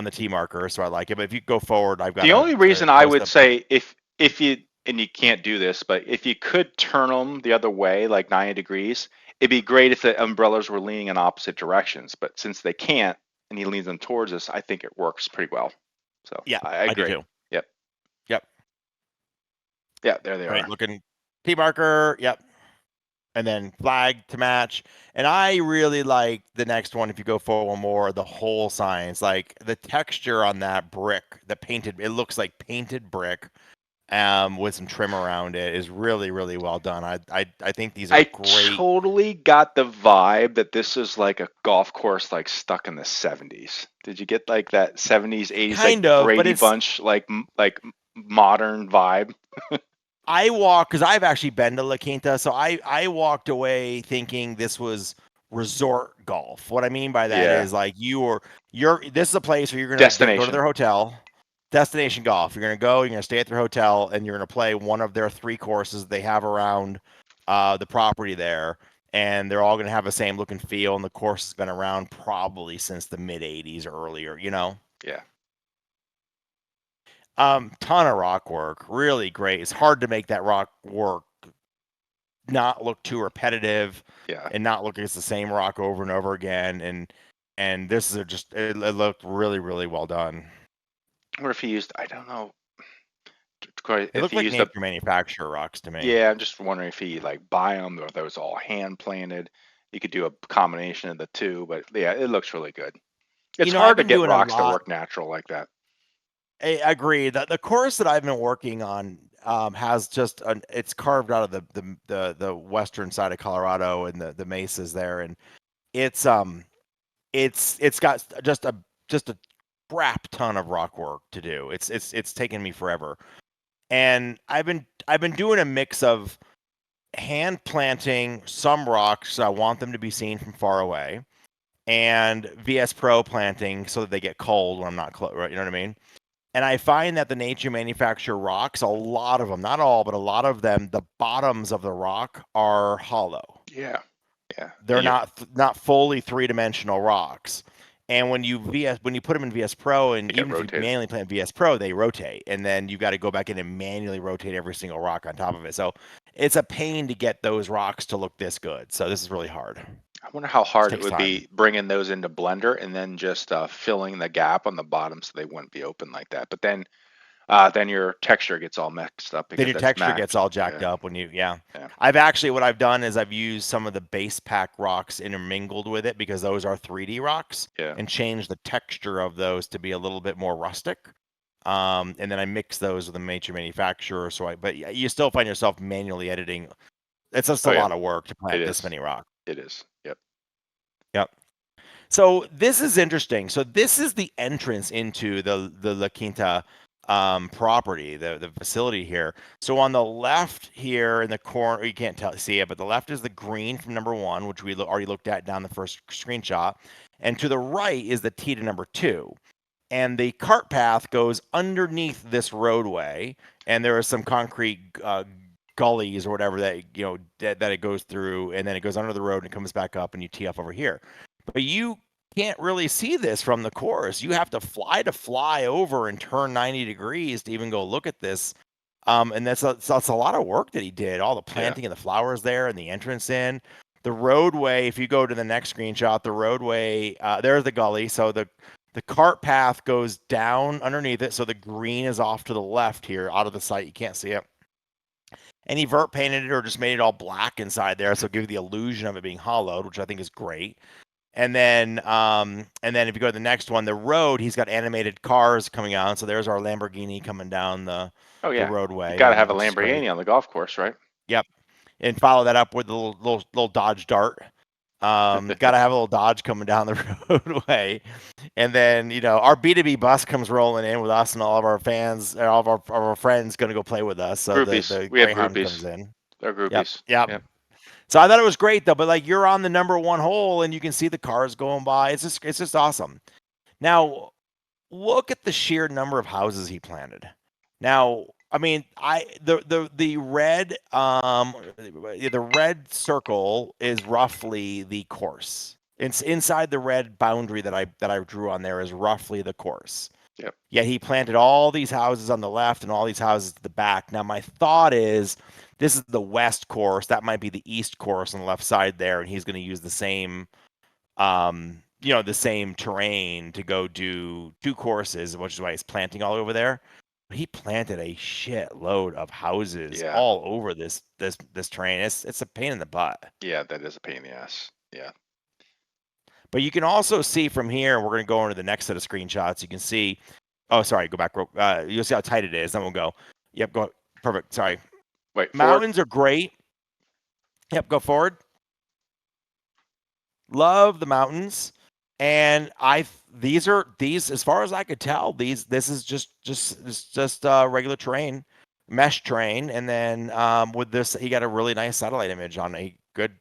the T marker, so I like it. But if you go forward, I've got
The only
a
reason I
close
would
up.
say if you and you can't do this, but if you could turn them the other way, like 90 degrees, it'd be great if the umbrellas were leaning in opposite directions. But since they can't, and he leans them towards us, I think it works pretty well. So
Yeah,
I
I do
agree.
too.
Yep.
Yep,
Yeah, there they
great
are.
looking T marker. Yep, and then flag to match. And I really like the next one. If you go for one more, the whole signs, like the texture on that brick, the painted, it looks like painted brick, with some trim around it, is really, really well done. I think these are
I
great.
totally got the vibe that this is like a golf course like stuck in the 70s. Did you get like that 70s, 80s like
Kind of, but
Brady
it's
Bunch like modern vibe?
I walk because I've actually been to La Quinta, so I walked away thinking this was resort golf. What I mean by that
Yeah.
is like you're this is a place where you're gonna go to
Destination.
their hotel, destination golf. You're gonna go, you're gonna stay at their hotel, and you're gonna play one of their 3 courses they have around the property there, and they're all gonna have the same look and feel. And the course has been around probably since the mid '80s or earlier, you know.
Yeah.
Ton of rock work, really great. It's hard to make that rock work not look too repetitive
Yeah.
and not look like it's the same rock over and over again. And this is just it looked really, really well done.
I wonder if he used, I don't know,
It
if
looked
he
like
used a,
nature manufacturer rocks to me.
yeah, I'm just wondering if he like Biomes or those all hand planted. You could do a combination of the two, but yeah, it looks really good. It's
You know, I've
hard to
been
get
doing a
rocks to
lot.
work natural like that.
I agree that the course that I've been working on has just it's carved out of the western side of Colorado and the mesas there, and it's it's got just a crap ton of rock work to do. It's taken me forever. And I've been doing a mix of hand planting some rocks. I want them to be seen from far away, and VS Pro planting so that they get cold when I'm not close. Right, you know what I mean? And I find that the nature manufacturer rocks, a lot of them, not all, but a lot of them, the bottoms of the rock are hollow.
Yeah. Yeah.
They're
And you
not fully three-dimensional rocks. And when you put them in VS Pro, and
they get
even if you
rotated.
manually plant VS Pro, they rotate, and then you got to go back in and manually rotate every single rock on top of it. So it's a pain to get those rocks to look this good. So this is really hard. It
I wonder how hard it
takes
would
time.
be bringing those into Blender and then just filling the gap on the bottom so they wouldn't be open like that. But then your texture gets all mixed up
Then
because
your
it's
texture gets
matched.
all jacked
Yeah.
up when yeah.
Yeah.
What I've done is I've used some of the base pack rocks intermingled with it because those are 3D rocks,
Yeah.
and changed the texture of those to be a little bit more rustic. And then I mix those with a major manufacturer. But you still find yourself manually editing. It's just
Oh
a
yeah.
lot of work to
It
plant this
is.
many rocks.
It is. Yep.
Yep. So this is interesting. So this is the entrance into the La Quinta property, the facility here. So on the left here in the corner, you can't see it, but the left is the green from number one, which we already looked at down the first screenshot, and to the right is the tee to number two. And the cart path goes underneath this roadway, and there are some concrete gullies or whatever that that it goes through, and then it goes under the road and comes back up, and you tee off over here. But you can't really see this from the course. You have to fly over and turn 90 degrees to even go look at this. And that's a lot of work that he did. All the
Yeah.
planting and the flowers there and the entrance in. The roadway, if you go to the next screenshot, the roadway, there's the gully. So the cart path goes down underneath it. So the green is off to the left here out of the sight. You can't see it. And he vert painted it or just made it all black inside there. So give you the illusion of it being hollowed, which I think is great. And then if you go to the next one, the road, he's got animated cars coming out. So there's our Lamborghini coming down
Oh
the
yeah. You
roadway,
got to have a
which is great.
Lamborghini on the golf course, right?
Yep. And follow that up with a little Dodge Dart. Got to have a little Dodge coming down the roadway. And then, our B2B bus comes rolling in with us and all of our fans, all of our friends going to go play with us. So
Groupies.
the
We have
Greyhound
groupies.
comes in.
They're
Yep.
groupies.
Yep.
Yep.
So I thought it was great though, but like you're on the number one hole and you can see the cars going by. It's just awesome. Now, look at the sheer number of houses he planted. Now, I mean, the red circle is roughly the course. It's inside the red boundary that I drew on there is roughly the course.
Yep.
Yet he planted all these houses on the left and all these houses to the back. Now my thought is this is the west course. That might be the east course on the left side there, and he's going to use the same the same terrain to go do two courses, which is why he's planting all over there. He planted a shitload of houses all over this terrain. It's a pain in the butt.
Yeah, that is a pain in the ass. Yeah.
But you can also see from here, we're going to go into the next set of screenshots. You can see, go back. You'll see how tight it is. Then we'll go. Yep, go. Perfect. Sorry.
Wait,
mountains are great. Yep, go forward. Love the mountains. And these as far as I could tell, this is just regular terrain, mesh terrain, and then with this, he got a really nice satellite image on a good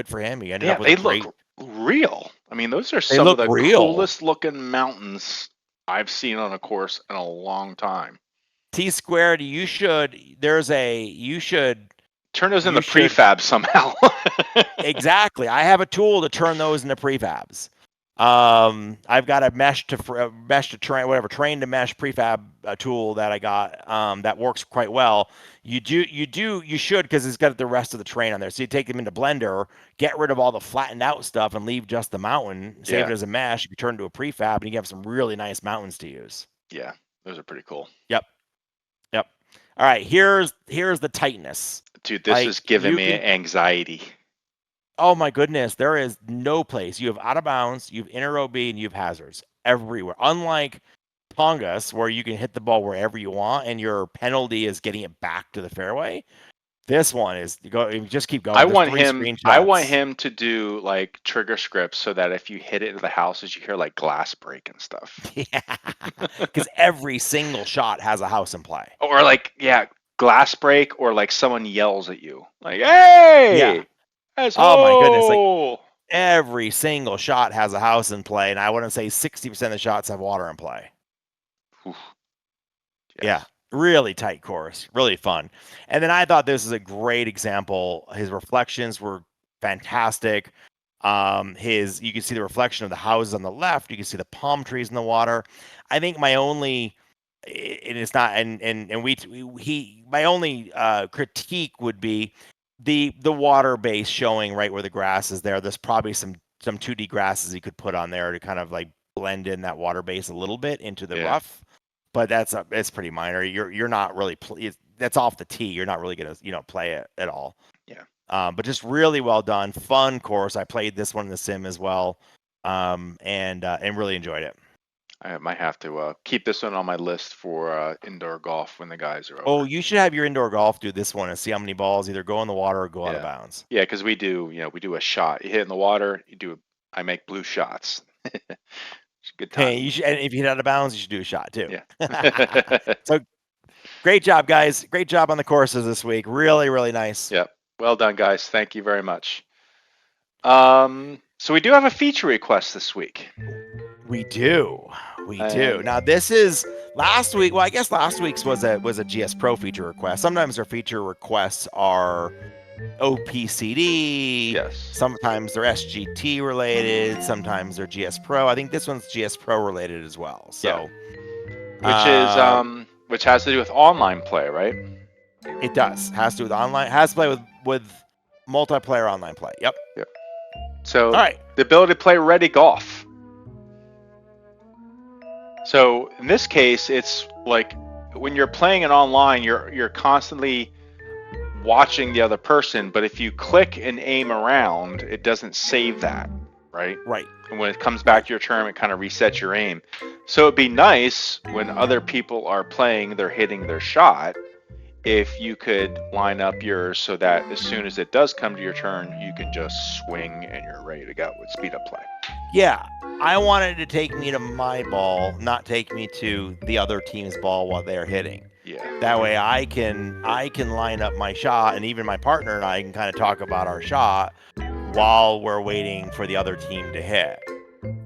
for him. He ended up with
look real. I mean, those are some of the coolest looking mountains I've seen on a course in a long time.
T-squared, you should
turn those into prefabs somehow.
Exactly. I have a tool to turn those into prefabs. I've got a mesh to train, train to mesh prefab tool that I got that works quite well. You should, because it's got the rest of the terrain on there. So you take them into Blender, get rid of all the flattened out stuff and leave just the mountain, save it as a mesh. You turn to a prefab and you have some really nice mountains to use.
Yeah, those are pretty cool.
Yep. All right, here's the tightness.
Dude, this is giving me anxiety.
Oh my goodness, there is no place. You have out of bounds, you have inner OB, and you have hazards everywhere. Unlike Tongass, where you can hit the ball wherever you want, and your penalty is getting it back to the fairway. This one is just keep going.
I want him to do like trigger scripts so that if you hit it into the houses, you hear like glass break and stuff.
Yeah, because every single shot has a house in play.
Or like glass break, or like someone yells at you like, "Hey!"
Yeah.
Asshole!
Oh my goodness! Like every single shot has a house in play, and I wouldn't say 60% of the shots have water in play.
Yes.
Yeah. Really tight course, really fun. And then I thought this is a great example. His reflections were fantastic. You can see the reflection of the houses on the left. You can see the palm trees in the water. I think my only, my only critique would be the water base showing right where the grass is there. There's probably some 2D grasses he could put on there to kind of like blend in that water base a little bit into the rough. But it's pretty minor. You're not really that's off the tee. You're not really gonna play it at all.
Yeah.
But just really well done, fun course. I played this one in the sim as well, and really enjoyed it.
I might have to keep this one on my list for indoor golf when the guys are over.
Oh, you should have your indoor golf do this one and see how many balls either go in the water or go out of bounds.
Yeah, because we do a shot. You hit in the water. I make blue shots. Good time.
Hey, and if you hit out of bounds, you should do a shot too.
Yeah.
So great job, guys. Great job on the courses this week. Really, really nice.
Yep. Well done, guys. Thank you very much. So we do have a feature request this week.
We do. Now this is last week. Well, I guess last week's was a GS Pro feature request. Sometimes our feature requests are OPCD.
Yes.
Sometimes they're SGT related. Sometimes they're GS Pro. I think this one's GS Pro related as well. So,
which has to do with online play, right?
It does. Has to do with online. Has to play with multiplayer online play. Yep.
So, all right. The ability to play ready golf. So in this case, it's like when you're playing it online, you're constantly watching the other person, but if you click and aim around, it doesn't save that, right?
Right.
And when it comes back to your turn, it kind of resets your aim. So it'd be nice when other people are playing, they're hitting their shot, if you could line up yours so that as soon as it does come to your turn, you can just swing and you're ready to go with speed up play.
Yeah, I wanted to take me to my ball, not take me to the other team's ball while they're hitting.
Yeah.
That way I can line up my shot, and even my partner and I can kind of talk about our shot while we're waiting for the other team to hit,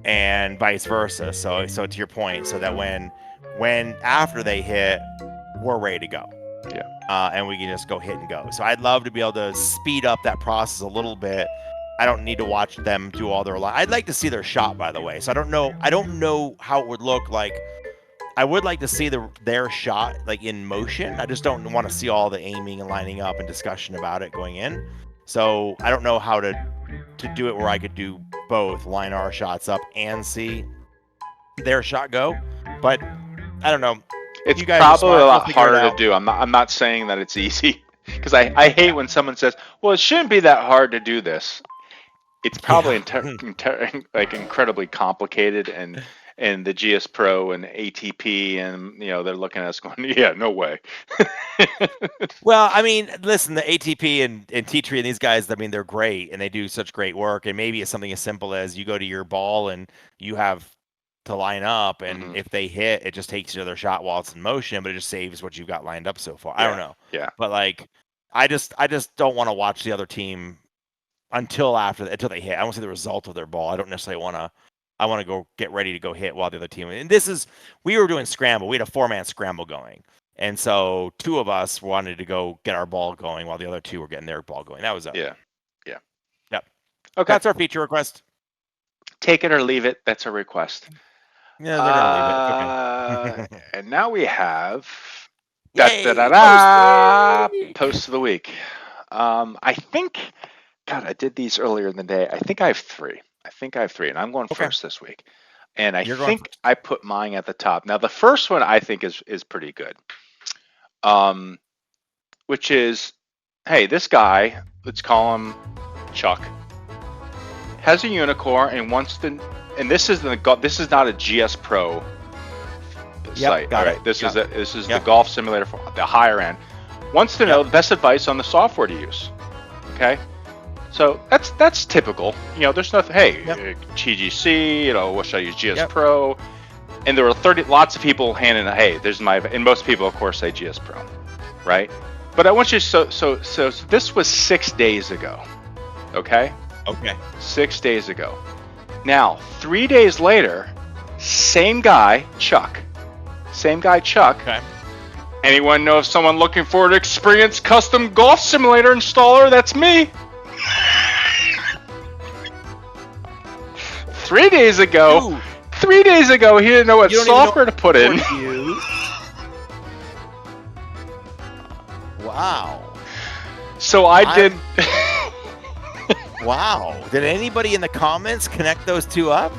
and vice versa. So to your point, so that when after they hit, we're ready to go.
Yeah.
And we can just go hit and go. So I'd love to be able to speed up that process a little bit. I don't need to watch them do all their I'd like to see their shot, by the way. So I don't know how it would look like. I would like to see their shot like in motion. I just don't want to see all the aiming and lining up and discussion about it going in. So I don't know how to do it where I could do both, line our shots up and see their shot go. But I don't know.
It's
You guys are
probably
smart.
a
You'll
lot
figure it
harder to
out.
do. I'm not saying that it's easy because I hate when someone says, "Well, it shouldn't be that hard to do this." It's probably like incredibly complicated, and the GS Pro and ATP, and they're looking at us going, "Yeah, no way."
Well, I mean, listen, the ATP and T-Tree and these guys, I mean, they're great and they do such great work. And maybe it's something as simple as you go to your ball and you have to line up, and if they hit, it just takes you to their shot while it's in motion, but it just saves what you've got lined up so far. I don't know.
Yeah.
But like, I just don't want to watch the other team until they hit. I want to see the result of their ball. I don't necessarily want to. I want to go get ready to go hit while the other team. And we were doing scramble. We had a 4-man scramble going. And so 2 of us wanted to go get our ball going while the other 2 were getting their ball going. That was it.
Yeah.
Yep.
Okay.
That's our feature request.
Take it or leave it. That's a request.
Yeah, they're gonna
leave it. Okay. And now we have post of the week. I think, God, I did these earlier in the day. I think I have 3. And I'm going first this week. And I think I put mine at the top. Now, the first one I think is pretty good. Which is, hey, this guy, let's call him Chuck, has a unicorn and wants to, and this is not a GS Pro site. All right, this is the golf simulator for the higher end. Wants to know the best advice on the software to use. Okay, so that's typical. There's nothing. Hey, TGC. What should I use? GS Pro. And there were lots of people handing. Hey, and most people, of course, say GS Pro, right? But I want you so this was 6 days ago. Okay. 6 days ago. Now, 3 days later, same guy, Chuck.
Okay.
Anyone know of someone looking for an experienced custom golf simulator installer? That's me. 3 days ago.
Dude.
3 days ago, he didn't know what software to put in.
Wow.
So I did.
Wow. Did anybody in the comments connect those 2 up?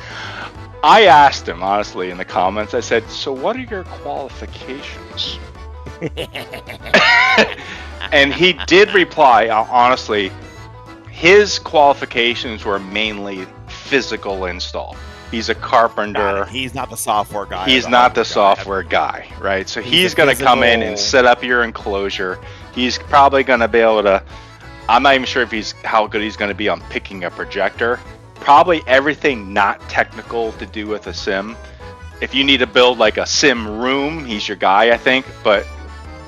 I asked him, honestly, in the comments. I said, so what are your qualifications? And he did reply, honestly, his qualifications were mainly physical install. He's a carpenter.
He's not the software guy.
He's not the software guy, right? So he's going to come in and set up your enclosure. He's probably going to be able to, I'm not even sure how good he's going to be on picking a projector. Probably everything not technical to do with a sim. If you need to build like a sim room, he's your guy, I think. But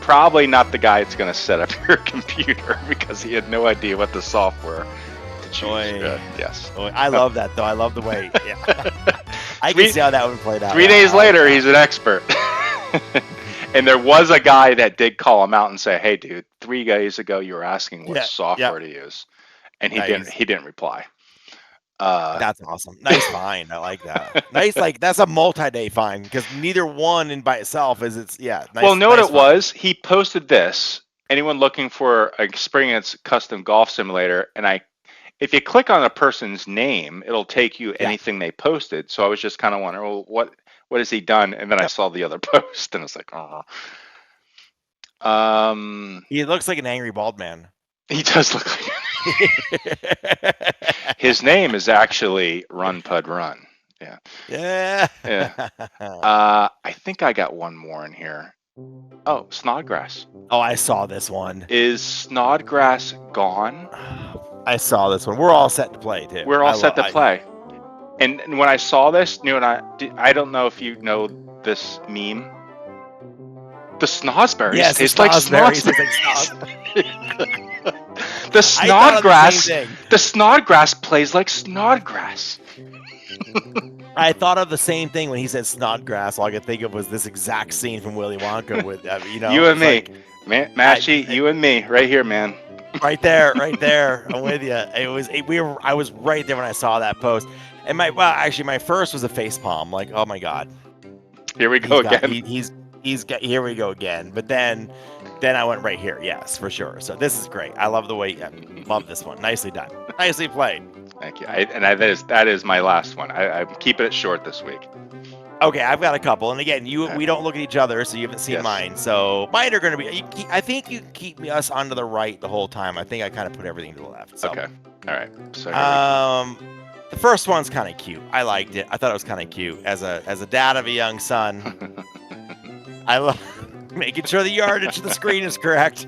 probably not the guy that's going to set up your computer because he had no idea what the software to choose. Yes.
I love that, though. I love the way. Yeah. I can see how that would play out.
3 days later, he's an expert. And there was a guy that did call him out and say, "Hey, dude, 3 days ago you were asking what software to use," and he didn't reply.
That's awesome. Nice find. I like that. Nice, like that's a multi-day find because neither one in by itself is nice,
well, know what it was? He posted this. Anyone looking for an experienced custom golf simulator? And if you click on a person's name, it'll take you anything they posted. So I was just kind of wondering, well, what has he done? And then I saw the other post, and I was like, oh.
He looks like an angry bald man.
He does look like. His name is actually Run Pud Run. Yeah.
Yeah.
I think I got one more in here. Oh, Snodgrass.
Oh, I saw this one.
Is Snodgrass gone?
I saw this one. We're all set to play too.
We're all set to play. And when I saw this, I don't know if you know this meme. The snozberries taste like snozberries. The Snodgrass. The Snodgrass plays like Snodgrass.
I thought of the same thing when he said Snodgrass. All I could think of was this exact scene from Willy Wonka with
you and me, man, Matchy, you and me, right here, man.
Right there. I'm with you. I was right there when I saw that post, and my first was a face palm. Like, oh my god,
here we go again.
Here we go again. But then I went right here. Yes, for sure. So this is great. I love the way. Love this one. Nicely done. Nicely played.
Thank you. That is my last one. I'm keeping it short this week.
Okay, I've got a couple, and again, we don't look at each other, so you haven't seen mine. So mine are going to be. I think you keep us onto the right the whole time. I think I kind of put everything to the left. So.
Okay. All right. So
the first one's kind of cute. I liked it. I thought it was kind of cute. As a dad of a young son, I love making sure the yardage of the screen is correct.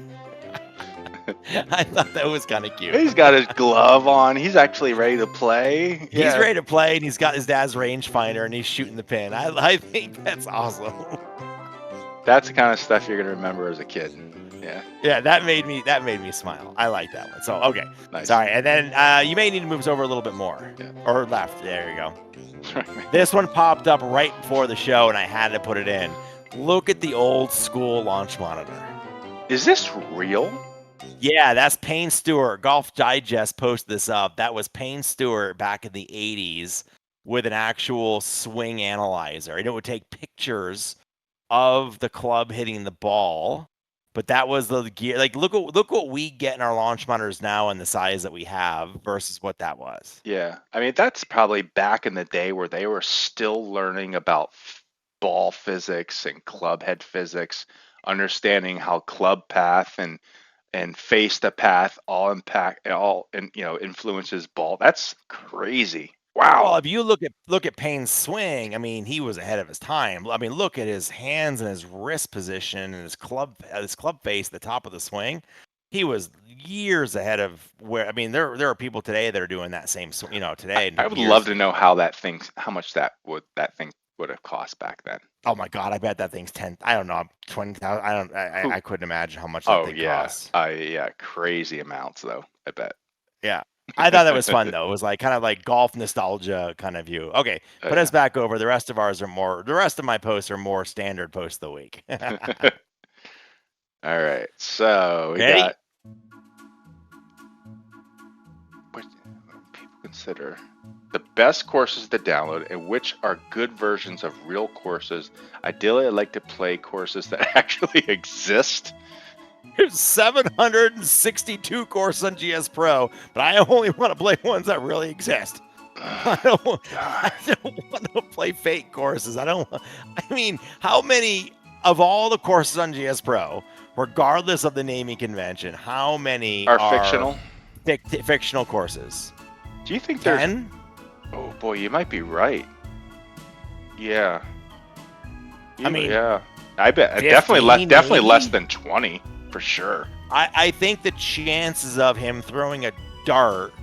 I thought that was kind of cute.
He's got his glove on. He's actually ready to play.
He's ready to play, and he's got his dad's rangefinder, and he's shooting the pin. I think that's awesome.
That's the kind of stuff you're gonna remember as a kid. Yeah.
Yeah, that made me smile. I like that one. So okay,
nice.
Sorry, and then you may need to move over a little bit more, or left. There you go. This one popped up right before the show, and I had to put it in. Look at the old school launch monitor.
Is this real?
Yeah, that's Payne Stewart. Golf Digest posted this up. That was Payne Stewart back in the 80s with an actual swing analyzer. And it would take pictures of the club hitting the ball. But that was the gear. Like, look what we get in our launch monitors now and the size that we have versus what that was.
Yeah. I mean, that's probably back in the day where they were still learning about ball physics and club head physics, understanding how club path and face the path influences ball. That's crazy. Wow.
Well, if you look at Payne's swing, I mean, he was ahead of his time. I mean, look at his hands and his wrist position and his club face at the top of the swing. He was years ahead of where. I mean, there are people today that are doing that same, today.
I would love to know how much that thing would have cost back then.
Oh my God, I bet that thing's 10. I don't know, 20,000. I couldn't imagine how much that thing costs.
Yeah, crazy amounts though. I bet.
Yeah, I thought that was fun though. It was like kind of like golf nostalgia kind of view. Okay, put us back over. The rest of my posts are more standard posts of the week.
All right, so we got what people consider the best courses to download and which are good versions of real courses. Ideally, I'd like to play courses that actually exist.
There's 762 courses on GS Pro, but I only want to play ones that really exist. I don't want to play fake courses. How many of all the courses on GS Pro, regardless of the naming convention, how many
are fictional?
Fictional courses.
Do you think
10?
Oh boy, you might be right. Yeah. I bet
15,
definitely less than 20 for sure.
I think the chances of him throwing a dart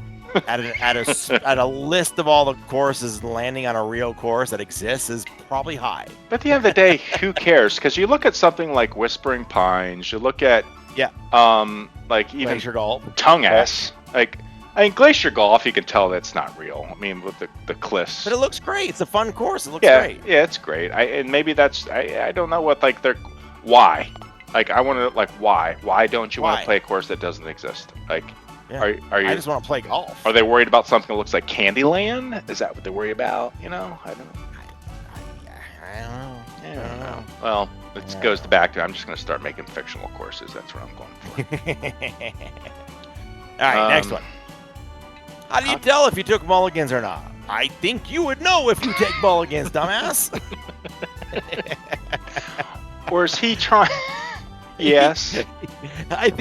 at a list of all the courses and landing on a real course that exists is probably high.
But at the end of the day, who cares? Because you look at something like Whispering Pines, you look at like even
Glacier Golf,
Tongass, Glacier Golf, you can tell that's not real. I mean, with the cliffs.
But it looks great. It's a fun course. It looks great.
Yeah, it's great. And maybe that's I don't know what they're why. I want to why? Why don't you want to play a course that doesn't exist? Are you?
I just want to play golf.
Are they worried about something that looks like Candyland? Is that what they worry about? I don't know.
I don't know.
Well, it goes back to I'm just going to start making fictional courses. That's what I'm going for.
All right, next one. How do you tell if you took mulligans or not? I think you would know if you take mulligans, dumbass.
Or is he trying? Yes.
I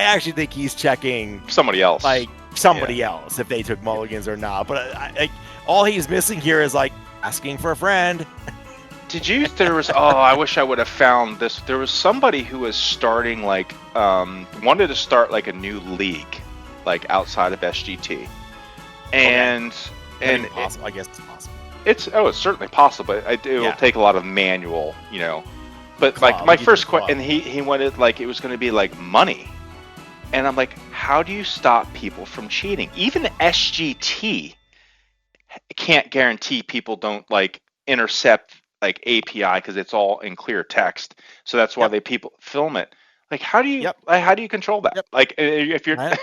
actually think he's checking
somebody else.
Else if they took mulligans or not. But all he's missing here is asking for a friend.
Did you? There was. Oh, I wish I would have found this. There was somebody who was starting wanted to start like a new league, like outside of SGT, and
And possible. I guess it's possible.
it's certainly possible. But it'll take a lot of manual, But like my first question, and he wanted like it was going to be like money, and I'm like, how do you stop people from cheating? Even SGT can't guarantee people don't like intercept like API because it's all in clear text. So that's why people film it. Like, how do you control that? Like, if you're,
I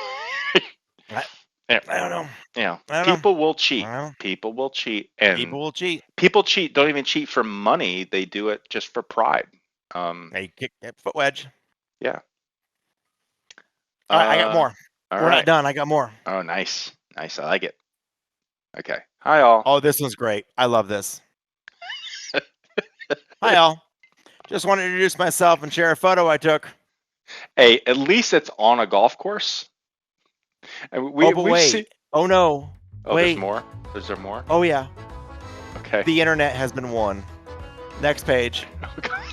don't know.
People will cheat. People will cheat, and
people will cheat.
People cheat. Don't even cheat for money. They do it just for pride.
They kick that foot wedge.
Yeah.
All right, I got more. We're not done. I got more.
Oh, nice. I like it. Okay. Hi, all.
Oh, this one's great. I love this. Hi, all. Just want to introduce myself and share a photo I took.
Hey, at least it's on a golf course. And
wait. Oh, no.
Oh,
wait.
There's more? Is there more?
Oh, yeah.
Okay.
The internet has been won. Next page.
Oh, God.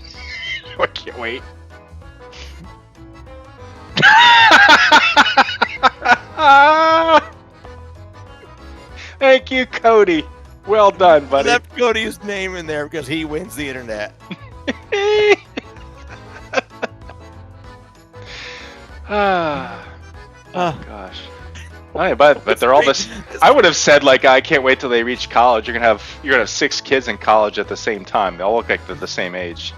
I can't wait. Thank you, Cody. Well done, buddy.
I left Cody's name in there because he wins the internet.
Oh gosh. But they're all this. I would have said like I can't wait till they reach college. You're gonna have 6 kids in college at the same time. They all look like they're the same age,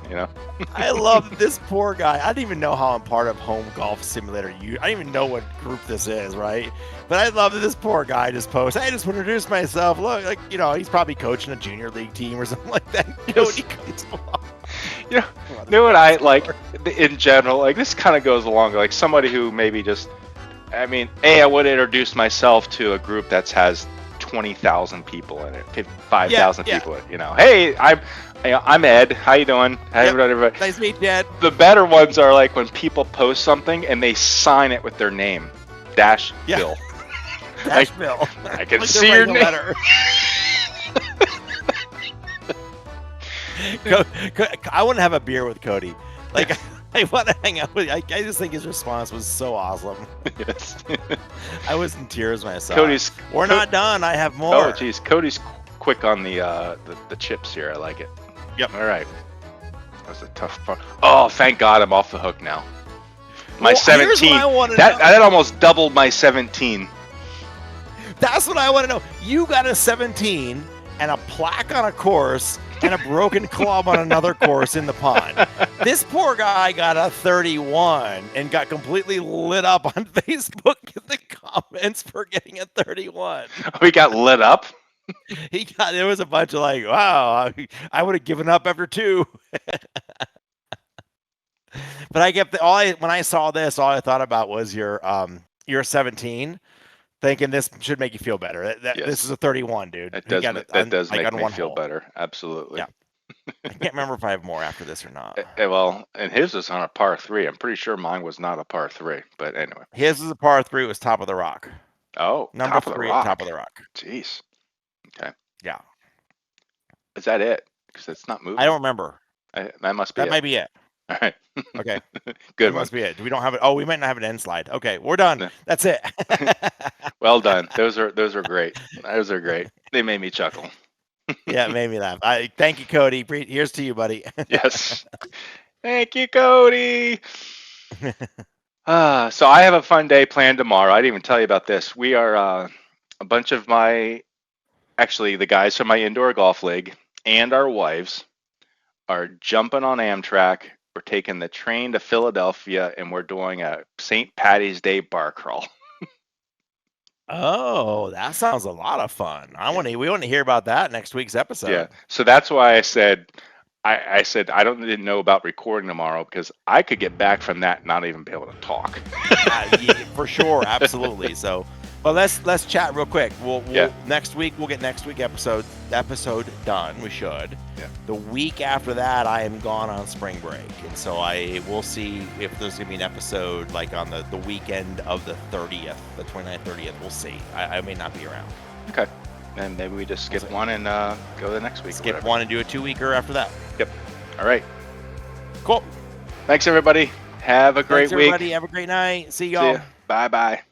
I love this poor guy. I don't even know how I'm part of Home Golf Simulator. I don't even know what group this is, right? But I love that this poor guy just posts, I just want to introduce myself. Look, like, he's probably coaching a junior league team or something like that. Cody comes along.
You know what I like in general? Like this kind of goes along like somebody who maybe just. I mean, I would introduce myself to a group that has 20,000 people in it, 5,000 people. Hey, I'm Ed. How you doing?
Nice to meet you, Ed.
The better ones are like when people post something and they sign it with their name, Bill.
Bill.
I can see your name.
I want to have a beer with Cody. Like. I want to hang out with you. I just think his response was so awesome.
Yes.
I was in tears myself. We're not done. I have more.
Oh, geez. Cody's quick on the chips here. I like it.
Yep.
All right. That was a tough part. Oh, thank God I'm off the hook now. My 17. That almost doubled my 17.
That's what I want to know. You got a 17 and a plaque on a course and a broken club on another course in the pond. This poor guy got a 31 and got completely lit up on Facebook in the comments for getting a 31.
We got lit up?
There was a bunch of like, wow, I would have given up after 2. But I get when I saw this, all I thought about was your 17. Thinking this should make you feel better. This is a 31, dude.
That does make me feel better. Absolutely.
Yeah. I can't remember if I have more after this or not.
Well, and his was on a par 3. I'm pretty sure mine was not a par 3, but anyway.
His is a par 3. It was top of the rock.
Oh,
number 3 at top of the rock.
Jeez. Okay.
Yeah.
Is that it? Because it's not moving.
I don't remember.
That must be.
That might be it.
All right.
Okay.
Good.
That must be it. We don't have it. Oh, we might not have an end slide. Okay, we're done. That's it.
Well done. Those are great. Those are great. They made me chuckle.
Yeah, it made me laugh. Thank you, Cody. Here's to you, buddy.
Yes. Thank you, Cody. So I have a fun day planned tomorrow. I didn't even tell you about this. We are a bunch of the guys from my indoor golf league and our wives are jumping on Amtrak. We're taking the train to Philadelphia, and we're doing a St. Patty's Day bar crawl.
Oh, that sounds a lot of fun. We want to hear about that next week's episode.
Yeah, so that's why I said I didn't know about recording tomorrow because I could get back from that and not even be able to talk.
Yeah, for sure, absolutely. So, well, let's chat real quick. We'll next week we'll get next week episode done. We should.
Yeah.
The week after that, I am gone on spring break, and so we'll see if there's gonna be an episode like on the weekend of the 30th, the 29th, 30th. We'll see. I may not be around.
Okay. And maybe we just skip one and go the next week.
Skip one and do a 2-weeker after that.
All right.
Cool.
Thanks, everybody. Have a great
Thanks, everybody.
week.
Have a great night. See
See
y'all.
ya. Bye bye.